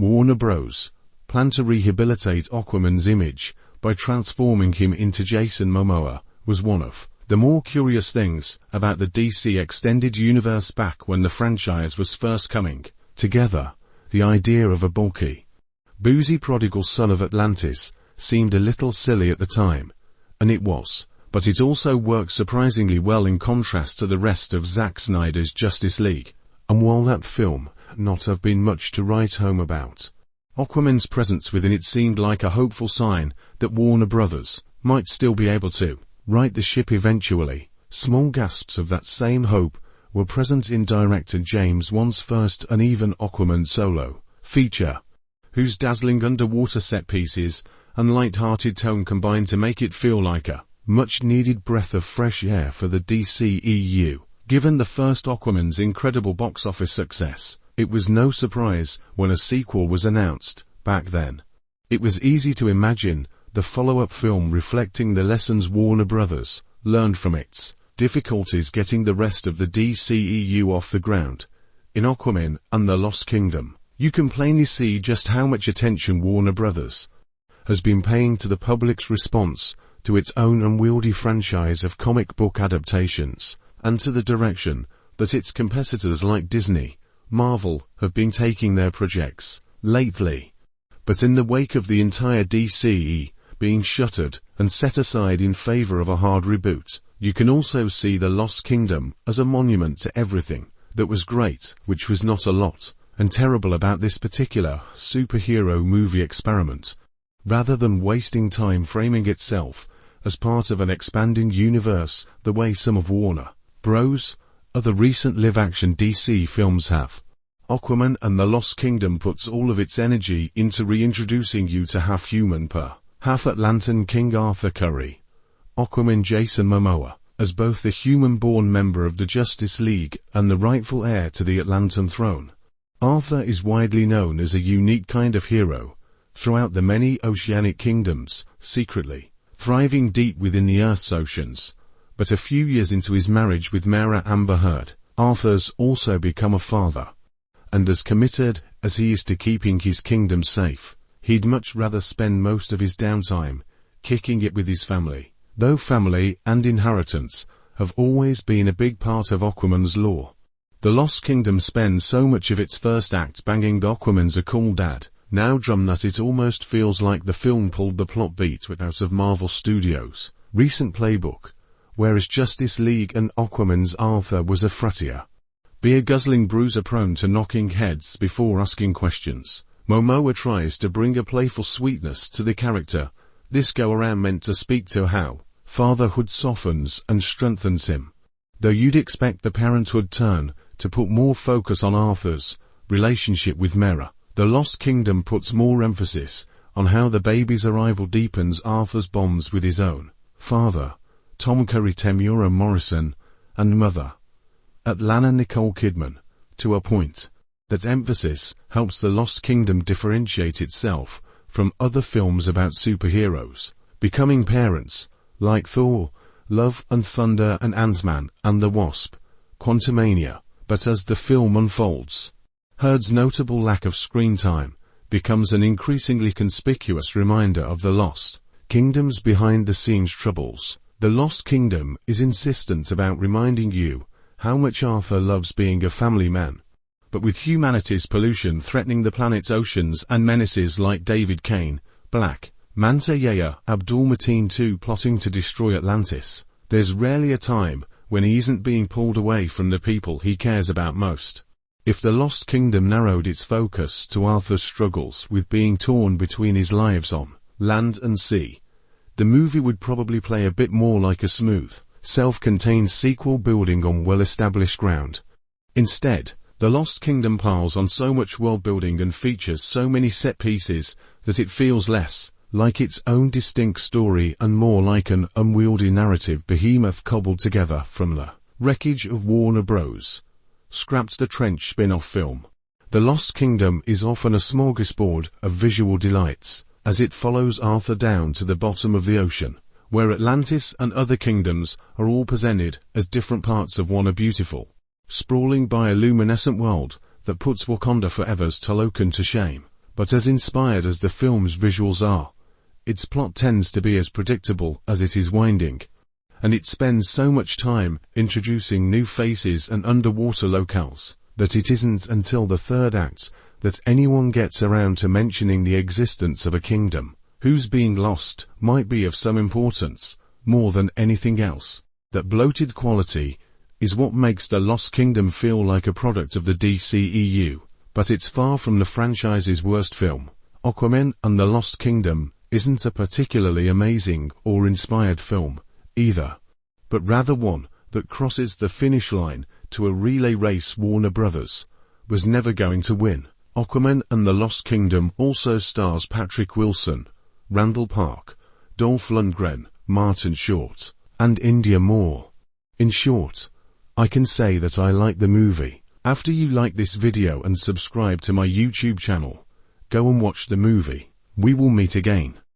Warner Bros. Plan to rehabilitate Aquaman's image by transforming him into Jason Momoa was one of the more curious things about the DC Extended Universe back when the franchise was first coming together. The idea of a bulky, boozy prodigal son of Atlantis seemed a little silly at the time, and it was, but it also worked surprisingly well in contrast to the rest of Zack Snyder's Justice League. And while that film not have been much to write home about, Aquaman's presence within it seemed like a hopeful sign that Warner Brothers might still be able to right the ship eventually. Small gasps of that same hope were present in director James Wan's first uneven Aquaman solo feature, whose dazzling underwater set pieces and light-hearted tone combined to make it feel like a much-needed breath of fresh air for the DCEU. Given the first Aquaman's incredible box office success, it was no surprise when a sequel was announced. Back then, it was easy to imagine the follow-up film reflecting the lessons Warner Brothers learned from its difficulties getting the rest of the DCEU off the ground. In Aquaman and the Lost Kingdom, you can plainly see just how much attention Warner Brothers has been paying to the public's response to its own unwieldy franchise of comic book adaptations, and to the direction that its competitors like Disney, Marvel, have been taking their projects lately. But in the wake of the entire DCE being shuttered and set aside in favor of a hard reboot, you can also see The Lost Kingdom as a monument to everything that was great, which was not a lot, and terrible about this particular superhero movie experiment. Rather than wasting time framing itself as part of an expanding universe the way some of Warner Bros. Other recent live-action DC films have, Aquaman and the Lost Kingdom puts all of its energy into reintroducing you to half-human half-Atlantean King Arthur Curry. Aquaman Jason Momoa, as both the human-born member of the Justice League and the rightful heir to the Atlantean throne. Arthur is widely known as a unique kind of hero throughout the many oceanic kingdoms, secretly thriving deep within the Earth's oceans. But a few years into his marriage with Mara Amber Heard, Arthur's also become a father. And as committed as he is to keeping his kingdom safe, he'd much rather spend most of his downtime kicking it with his family. Though family and inheritance have always been a big part of Aquaman's lore, The Lost Kingdom spends so much of its first act banging the Aquaman's a cool dad, now drumnut it almost feels like the film pulled the plot beat out of Marvel Studios' recent playbook, whereas Justice League and Aquaman's Arthur was a frattier, beer-guzzling bruiser prone to knocking heads before asking questions. Momoa tries to bring a playful sweetness to the character, this go-around meant to speak to how fatherhood softens and strengthens him. Though you'd expect the parenthood turn to put more focus on Arthur's relationship with Mera, The Lost Kingdom puts more emphasis on how the baby's arrival deepens Arthur's bonds with his own father, Tom Curry Temuera Morrison, and mother, Atlanta Nicole Kidman, to a point. That emphasis helps The Lost Kingdom differentiate itself from other films about superheroes, becoming parents, like Thor, Love and Thunder and Ant-Man and the Wasp, Quantumania. But as the film unfolds, Heard's notable lack of screen time becomes an increasingly conspicuous reminder of the Lost Kingdom's behind-the-scenes troubles. The Lost Kingdom is insistent about reminding you how much Arthur loves being a family man. But with humanity's pollution threatening the planet's oceans and menaces like David Kane, Black Manta Yaya Abdul Mateen II plotting to destroy Atlantis, there's rarely a time when he isn't being pulled away from the people he cares about most. If The Lost Kingdom narrowed its focus to Arthur's struggles with being torn between his lives on land and sea, the movie would probably play a bit more like a smooth, self-contained sequel building on well-established ground. Instead, The Lost Kingdom piles on so much world-building and features so many set pieces that it feels less like its own distinct story and more like an unwieldy narrative behemoth cobbled together from the wreckage of Warner Bros. Scrapped the Trench spin-off film. The Lost Kingdom is often a smorgasbord of visual delights, as it follows Arthur down to the bottom of the ocean, where Atlantis and other kingdoms are all presented as different parts of one beautiful, sprawling bioluminescent world that puts Wakanda Forever's Talokan to shame. but as inspired as the film's visuals are, its plot tends to be as predictable as it is winding, and it spends so much time introducing new faces and underwater locales that it isn't until the third act that anyone gets around to mentioning the existence of a kingdom whose being lost might be of some importance more than anything else. That bloated quality is what makes The Lost Kingdom feel like a product of the DCEU, but it's far from the franchise's worst film. Aquaman and The Lost Kingdom isn't a particularly amazing or inspired film either, but rather one that crosses the finish line to a relay race Warner Brothers was never going to win. Aquaman and The Lost Kingdom also stars Patrick Wilson, Randall Park, Dolph Lundgren, Martin Short, and India Moore. In short, I can say that I like the movie. After you like this video and subscribe to my YouTube channel, go and watch the movie. We will meet again.